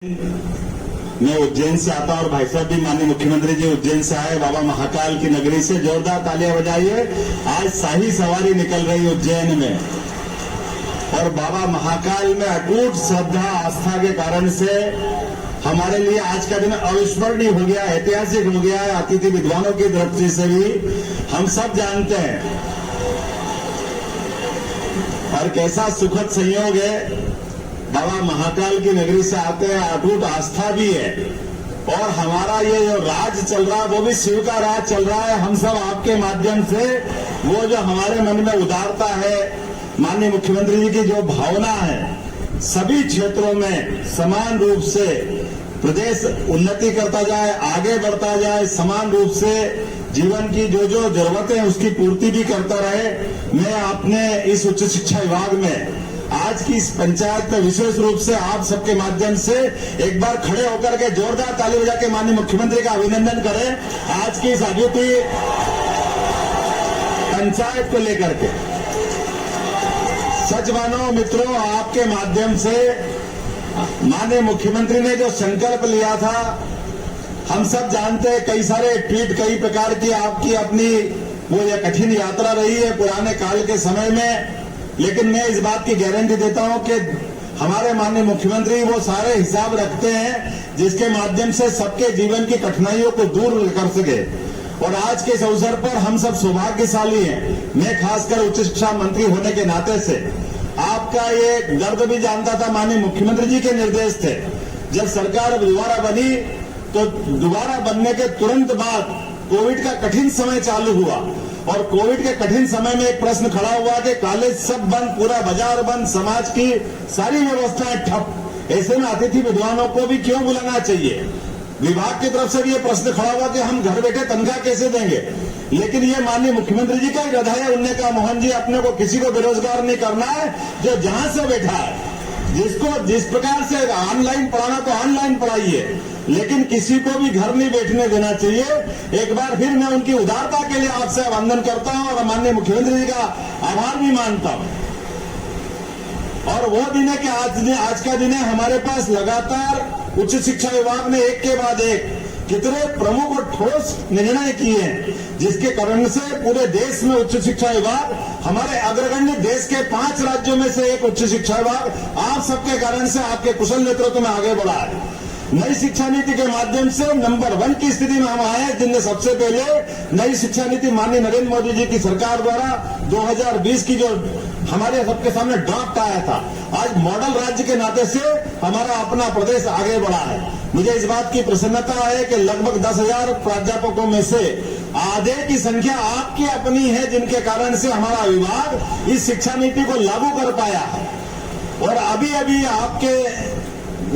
मैं उज्जैन से आता हूं और भाई साहब भी माननीय मुख्यमंत्री जी उज्जैन से आए। बाबा महाकाल की नगरी से जोरदार तालियां बजाइए। आज शाही सवारी निकल रही उज्जैन में और बाबा महाकाल में अटूट श्रद्धा आस्था के कारण से हमारे लिए आज का दिन अविस्मरणीय हो गया, ऐतिहासिक हो गया है। अतिथि विद्वानों की दृष्टि से भी हम सब जानते हैं और कैसा सुखद संयोग है। बाबा महाकाल की नगरी से आते हैं, अटूट आस्था भी है और हमारा ये जो राज चल रहा है वो भी शिव का राज चल रहा है। हम सब आपके माध्यम से वो जो हमारे मन में उदारता है, माननीय मुख्यमंत्री जी की जो भावना है, सभी क्षेत्रों में समान रूप से प्रदेश उन्नति करता जाए, आगे बढ़ता जाए, समान रूप से जीवन की जो जो जरूरतें हैं उसकी पूर्ति भी करता रहे। मैं अपने इस उच्च शिक्षा विभाग में आज की इस पंचायत में विशेष रूप से आप सबके माध्यम से एक बार खड़े होकर के जोरदार ताली बजा के माननीय मुख्यमंत्री का अभिनंदन करें आज की इस अद्वितीय पंचायत को लेकर के। सच मानो मित्रों, आपके माध्यम से माननीय मुख्यमंत्री ने जो संकल्प लिया था, हम सब जानते हैं, कई सारे ट्वीट, कई प्रकार की आपकी अपनी वो ये कठिन यात्रा रही है पुराने काल के समय में, लेकिन मैं इस बात की गारंटी देता हूं कि हमारे माननीय मुख्यमंत्री वो सारे हिसाब रखते हैं जिसके माध्यम से सबके जीवन की कठिनाइयों को दूर कर सके। और आज के इस अवसर पर हम सब सौभाग्यशाली हैं। मैं खासकर उच्च शिक्षा मंत्री होने के नाते से आपका ये दर्द भी जानता था। माननीय मुख्यमंत्री जी के निर्देश थे, जब सरकार दोबारा बनी तो दोबारा बनने के तुरंत बाद कोविड का कठिन समय चालू हुआ और कोविड के कठिन समय में एक प्रश्न खड़ा हुआ कि कॉलेज सब बंद, पूरा बाजार बंद, समाज की सारी व्यवस्थाएं ठप। ऐसे में अतिथि विद्वानों को भी क्यों बुलाना चाहिए? विभाग की तरफ से भी ये प्रश्न खड़ा हुआ कि हम घर बैठे तनख्वाह कैसे देंगे? लेकिन ये माननीय मुख्यमंत्री जी का इरादा है। उन्होंने कहा, मोहन जी, अपने को किसी को बेरोजगार नहीं करना है, जो जहां से बैठा है, जिसको जिस प्रकार से ऑनलाइन पढ़ाना तो ऑनलाइन पढ़ाइए, लेकिन किसी को भी घर नहीं बैठने देना चाहिए। एक बार फिर मैं उनकी उदारता के लिए आपसे वंदन करता हूं और माननीय मुख्यमंत्री जी का आभार भी मानता हूं। और वो दिन है कि आज का दिन है, हमारे पास लगातार उच्च शिक्षा विभाग ने एक के बाद एक कितने प्रमुख और ठोस निर्णय किए हैं, जिसके कारण से पूरे देश में उच्च शिक्षा विभाग हमारे अग्रगण्य, देश के 5 राज्यों में से एक उच्च शिक्षा विभाग आप सबके कारण से, आपके कुशल नेतृत्व में आगे बढ़ा है। नई शिक्षा नीति के माध्यम से नंबर 1 की स्थिति में हम आए, जिनने सबसे पहले नई शिक्षा नीति माननीय नरेंद्र मोदी जी की सरकार द्वारा 2020 की जो हमारे सबके सामने ड्राफ्ट आया था, आज मॉडल राज्य के नाते से हमारा अपना प्रदेश आगे बढ़ा है। मुझे इस बात की प्रसन्नता है कि लगभग 10,000 प्राध्यापकों में से आधे की संख्या आपकी अपनी है, जिनके कारण से हमारा विभाग इस शिक्षा नीति को लागू कर पाया है। और अभी अभी आपके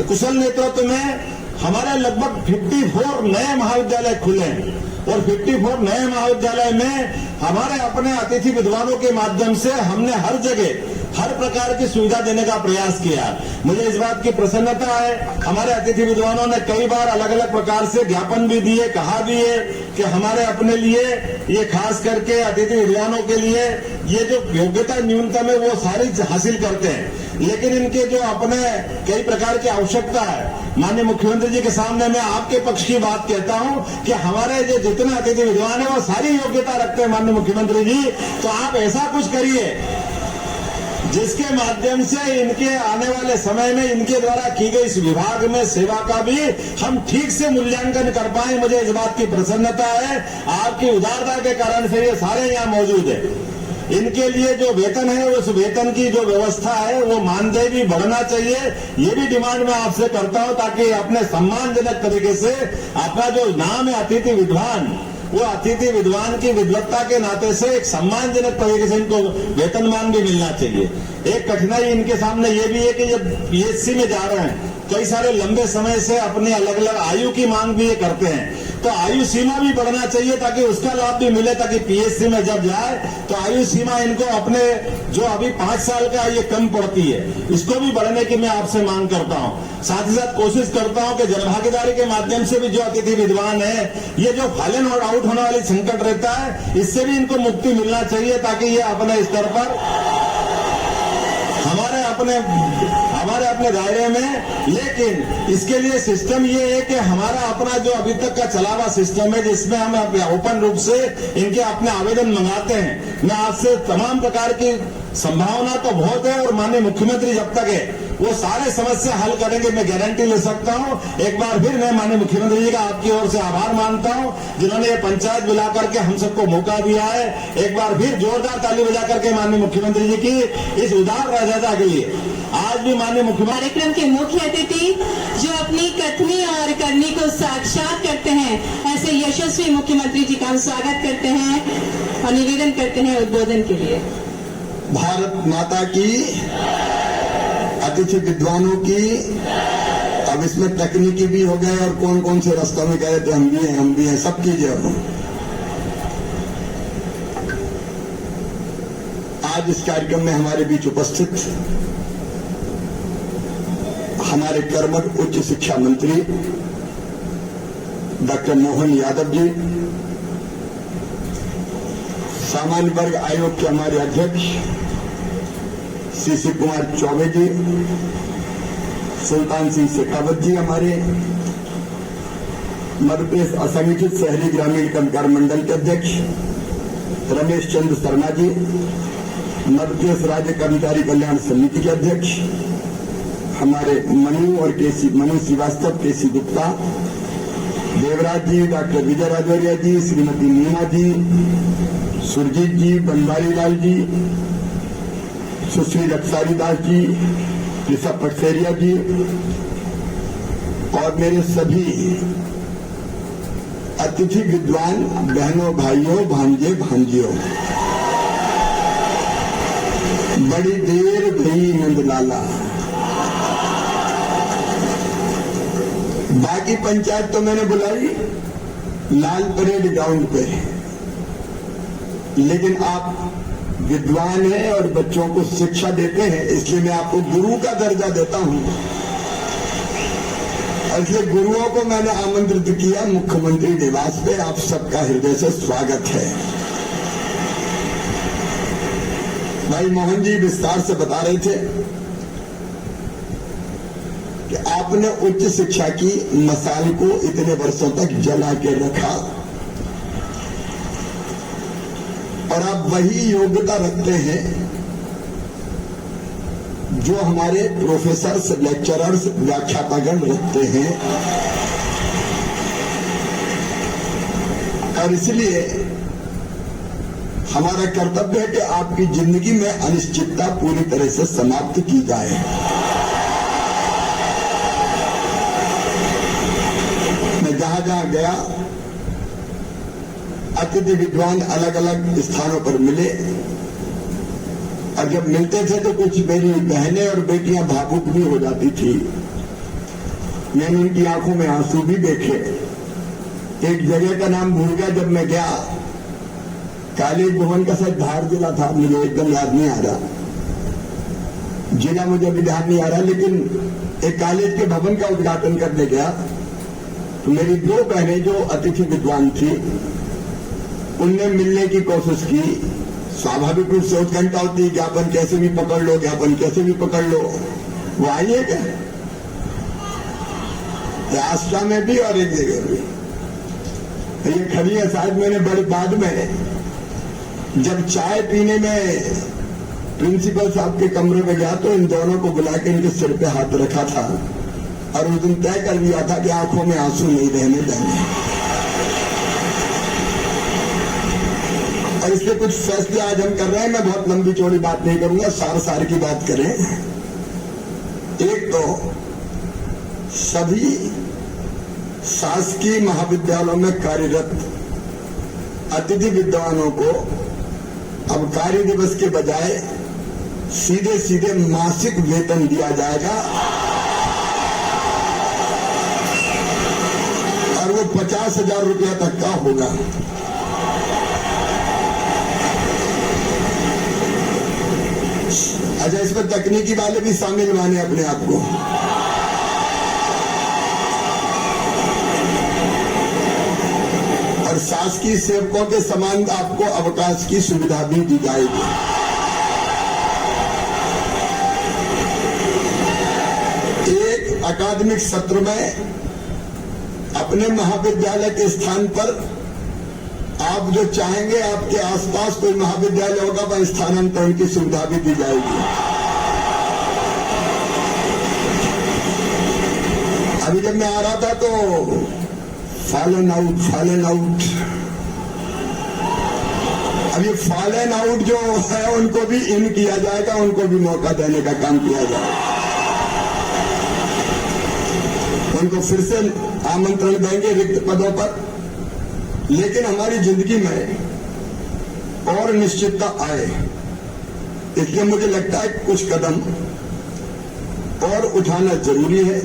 कुशल नेतृत्व में हमारे लगभग 54 नए महाविद्यालय खुले हैं और 54 नए महाविद्यालय में हमारे अपने अतिथि विद्वानों के माध्यम से हमने हर जगह हर प्रकार की सुविधा देने का प्रयास किया। मुझे इस बात की प्रसन्नता है, हमारे अतिथि विद्वानों ने कई बार अलग अलग प्रकार से ज्ञापन भी दिए, कहा भी है कि हमारे अपने लिए, ये खास करके अतिथि विद्वानों के लिए ये जो योग्यता न्यूनतम है वो सारी हासिल करते हैं, लेकिन इनके जो अपने कई प्रकार की आवश्यकता है, माननीय मुख्यमंत्री जी के सामने मैं आपके पक्ष की बात कहता हूं कि हमारे जो जितने अतिथि विद्वान है वो सारी योग्यता रखते हैं माननीय मुख्यमंत्री जी। तो आप ऐसा कुछ करिए जिसके माध्यम से इनके आने वाले समय में इनके द्वारा की गई इस विभाग में सेवा का भी हम ठीक से मूल्यांकन कर पाए। मुझे इस बात की प्रसन्नता है, आपकी उदारता के कारण से ये सारे यहाँ मौजूद है। इनके लिए जो वेतन है, उस वेतन की जो व्यवस्था है वो मानदेय भी बढ़ना चाहिए, ये भी डिमांड मैं आपसे करता हूं, ताकि अपने सम्मानजनक तरीके से अपना जो नाम है अतिथि विद्वान, वो अतिथि विद्वान की विद्वत्ता के नाते से एक सम्मानजनक तरीके से इनको वेतनमान भी मिलना चाहिए। एक कठिनाई इनके सामने ये भी है कि जब पीएचसी में जा रहे हैं, कई सारे लंबे समय से अपने अलग अलग आयु की मांग भी ये करते हैं, तो आयु सीमा भी बढ़ना चाहिए ताकि उसका लाभ भी मिले, ताकि पीएचसी में जब जाए तो आयु सीमा इनको अपने जो अभी 5 साल का ये कम पड़ती है, इसको भी बढ़ने की मैं आपसे मांग करता हूं। साथ ही साथ कोशिश करता हूं कि जनभागीदारी के माध्यम से भी जो अतिथि विद्वान है, ये जो फालन और आउट होने वाली संकट रहता है, इससे भी इनको मुक्ति मिलना चाहिए, ताकि ये अपने स्तर पर हमारे अपने हमारे अपने दायरे में। लेकिन इसके लिए सिस्टम ये है कि हमारा अपना जो अभी तक का चला हुआ सिस्टम है, जिसमें हम ओपन रूप से इनके अपने आवेदन मंगाते हैं। मैं आज से तमाम प्रकार की संभावना तो बहुत है, और माननीय मुख्यमंत्री जब तक है वो सारे समस्या हल करेंगे, मैं गारंटी ले सकता हूं। एक बार फिर मैं माननीय मुख्यमंत्री जी का आपकी ओर से आभार मानता हूं, जिन्होंने ये पंचायत बुला करके हम सबको मौका दिया है। एक बार फिर जोरदार ताली बजा करके माननीय मुख्यमंत्री जी की इस उदार राजदा के लिए आज भी माननीय मुख्यमंत्री कार्यक्रम के मुख्य अतिथि जो अपनी कथनी और करनी को साक्षात करते हैं, ऐसे यशस्वी मुख्यमंत्री जी का हम स्वागत करते हैं और निवेदन करते हैं उद्बोधन के लिए। भारत माता की, अतिथि विद्वानों की। अब इसमें तकनीकी भी हो गए और कौन कौन से रास्तों में गए थे, हम भी हैं, सब कीजिए। आज इस कार्यक्रम में हमारे बीच उपस्थित हमारे कर्मठ उच्च शिक्षा मंत्री डॉक्टर मोहन यादव जी, सामान्य वर्ग आयोग के हमारे अध्यक्ष श्री शिव कुमार चौबे जी, सुल्तान सिंह शेखावत जी, हमारे मध्य प्रदेश असंगठित शहरी ग्रामीण कर्मकार मंडल के अध्यक्ष रमेश चंद्र शर्मा जी, मध्य प्रदेश राज्य कर्मचारी कल्याण समिति के अध्यक्ष हमारे मनु श्रीवास्तव, केसी गुप्ता, देवराज जी, डॉक्टर विजय राजौरिया जी, श्रीमती नीमा जी, सुरजीत जी, बनवारी लाल जी, सुश्री रक्षारी दास जी, ऋषभ पटसेरिया जी, और मेरे सभी अतिथि विद्वान बहनों, भाइयों, भांजे, भांजियों। बड़ी देर भई नंदलाला। बाकी पंचायत तो मैंने बुलाई लाल परेड ग्राउंड पे, लेकिन आप विद्वान हैं और बच्चों को शिक्षा देते हैं, इसलिए मैं आपको गुरु का दर्जा देता हूं। इसलिए गुरुओं को मैंने आमंत्रित किया मुख्यमंत्री निवास पे। आप सबका हृदय से स्वागत है। भाई मोहन जी विस्तार से बता रहे थे कि आपने उच्च शिक्षा की मसाल को इतने वर्षों तक जला के रखा और आप वही योग्यता रखते हैं जो हमारे प्रोफेसर्स, लेक्चरर्स, व्याख्यातागण रखते हैं। और इसलिए हमारा कर्तव्य है कि आपकी जिंदगी में अनिश्चितता पूरी तरह से समाप्त की जाए। मैं जहां जहां गया, अतिथि विद्वान अलग अलग स्थानों पर मिले, और जब मिलते थे तो कुछ मेरी बहनें और बेटियां भावुक भी हो जाती थी। मैंने उनकी आंखों में आंसू भी देखे। एक जगह का नाम भूल गया जब मैं गया, काली भवन का शायद धार जिला था, मुझे एकदम याद नहीं आ रहा, जिला मुझे अभी ध्यान नहीं आ रहा, लेकिन एक कॉलेज के भवन का उद्घाटन करने गया तो मेरी दो बहनें जो अतिथि विद्वान थी उनने मिलने की कोशिश की। स्वाभाविक रूप से उत्कंठा होती, ज्ञापन कैसे भी पकड़ लो, ज्ञापन कैसे भी पकड़ लो। वो आई है क्या? आस्था में भी और एक जगह भी ये खड़ी है। शायद मैंने बड़े बाद में जब चाय पीने में प्रिंसिपल साहब के कमरे में गया तो इन दोनों को बुला के इनके सिर पे हाथ रखा था और उस दिन तय कर लिया था कि आंखों में आंसू नहीं रहने देंगे। और इसके कुछ फैसले आज हम कर रहे हैं। मैं बहुत लंबी चौड़ी बात नहीं करूंगा, सार की बात करें। एक तो सभी शासकीय महाविद्यालयों में कार्यरत अतिथि विद्वानों को अब कार्य दिवस के बजाय सीधे सीधे मासिक वेतन दिया जाएगा और वो 50,000 रुपया तक का होगा। अच्छा, इसमें तकनीकी वाले भी शामिल माने अपने आप को। और शासकीय सेवकों के समान आपको अवकाश की सुविधा भी दी जाएगी। अकादमिक सत्र में अपने महाविद्यालय के स्थान पर आप जो चाहेंगे, आपके आसपास कोई महाविद्यालय होगा, वह स्थानांतरण की सुविधा भी दी जाएगी। अभी जब मैं आ रहा था तो फॉलन आउट अभी फॉलन आउट जो है उनको भी इन किया जाएगा, उनको भी मौका देने का काम किया जाएगा। उनको फिर से आमंत्रण देंगे रिक्त पदों पर, लेकिन हमारी जिंदगी में और निश्चितता आए, इसलिए मुझे लगता है कुछ कदम और उठाना जरूरी है।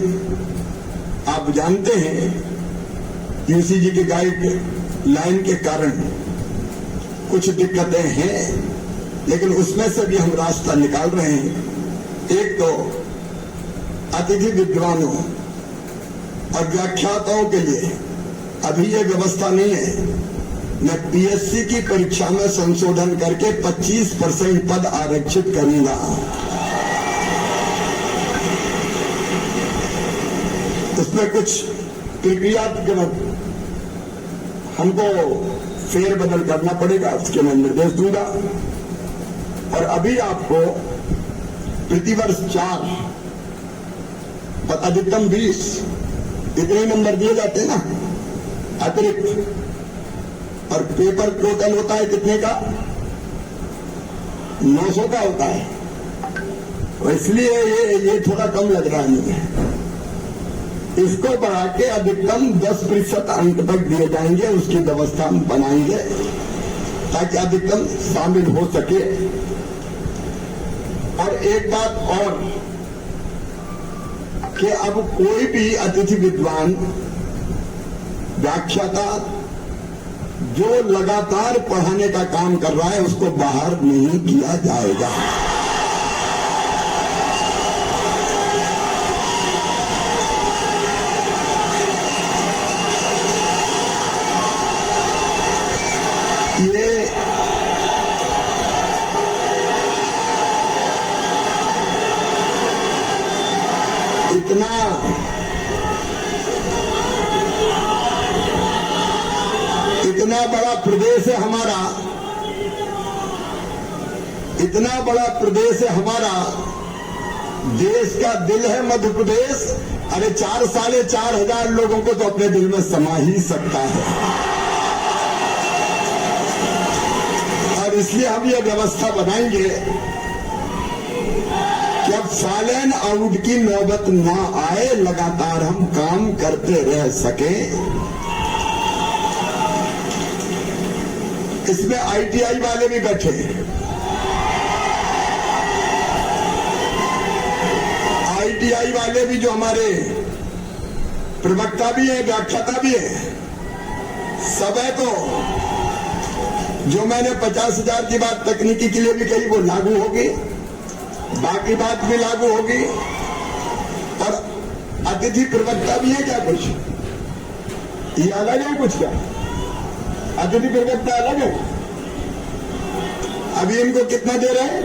आप जानते हैं यूसीजी के गाइडलाइन के कारण कुछ दिक्कतें हैं, लेकिन उसमें से भी हम रास्ता निकाल रहे हैं। एक तो अतिथि विद्वानों और व्याख्याताओं के लिए अभी ये व्यवस्था नहीं है। मैं पीएससी की परीक्षा में संशोधन करके 25% पद आरक्षित करूंगा। उसमें कुछ प्रक्रिया हमको फेरबदल करना पड़ेगा, उसके मैं निर्देश दूंगा। और अभी आपको प्रतिवर्ष 4 अधिकतम 20 इतने नंबर दिए जाते हैं ना अतिरिक्त, और पेपर टोटल होता है कितने का? 900 का होता है। और इसलिए ये थोड़ा कम लग रहा है मुझे। इसको बढ़ा के अधिकतम 10% अंक तक दिए जाएंगे, उसकी व्यवस्था हम बनाएंगे ताकि अधिकतम शामिल हो सके। और एक बात और कि अब कोई भी अतिथि विद्वान व्याख्याता जो लगातार पढ़ाने का काम कर रहा है उसको बाहर नहीं किया जाएगा। ये इतना बड़ा प्रदेश है हमारा, इतना बड़ा प्रदेश है हमारा, देश का दिल है मध्य प्रदेश। अरे 4,500 लोगों को तो अपने दिल में समा ही सकता है। और इसलिए हम ये व्यवस्था बनाएंगे कि अब फॉलन आउट की नौबत ना आए, लगातार हम काम करते रह सकें। इसमें आईटीआई वाले भी बैठे, आईटीआई वाले भी जो हमारे प्रवक्ता भी है, व्याख्याता भी है, सब है। तो जो मैंने 50,000 की बात तकनीकी के लिए भी कही वो लागू होगी, बाकी बात भी लागू होगी। और अतिथि प्रवक्ता भी है क्या? कुछ ये अलग है, कुछ क्या अतिथि प्रवक्ता अलग है। अभी इनको कितना दे रहे हैं?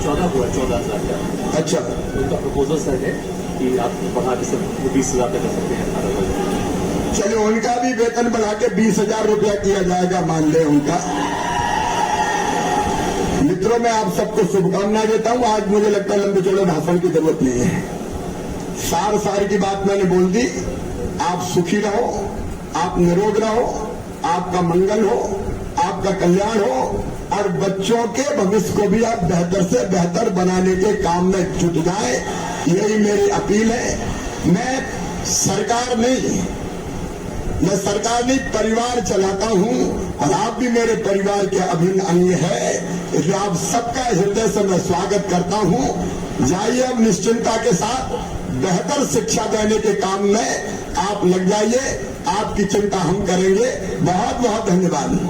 14,000। अच्छा, उनका प्रपोजल सर है कि आप बढ़ा के सब 20,000 तक कर सकते हैं। चलिए उनका भी वेतन बढ़ा के 20,000 रुपया किया जाएगा, मान ले उनका। मित्रों, मैं आप सबको शुभकामनाएं देता हूं। आज मुझे लगता है लंबे चौड़े भाषण की जरूरत नहीं है, सार की बात मैंने बोल दी। आप सुखी रहो, आप निरोग रहो, आपका मंगल हो, आपका कल्याण हो, और बच्चों के भविष्य को भी आप बेहतर से बेहतर बनाने के काम में जुट जाए, यही मेरी अपील है। मैं सरकार नहीं परिवार चलाता हूं, और आप भी मेरे परिवार के अभिन्न अंग है, इसलिए आप सबका हृदय से मैं स्वागत करता हूं। जाइए अब निश्चिंता के साथ बेहतर शिक्षा देने के काम में आप लग जाइए, आपकी चिंता हम करेंगे। बहुत बहुत धन्यवाद।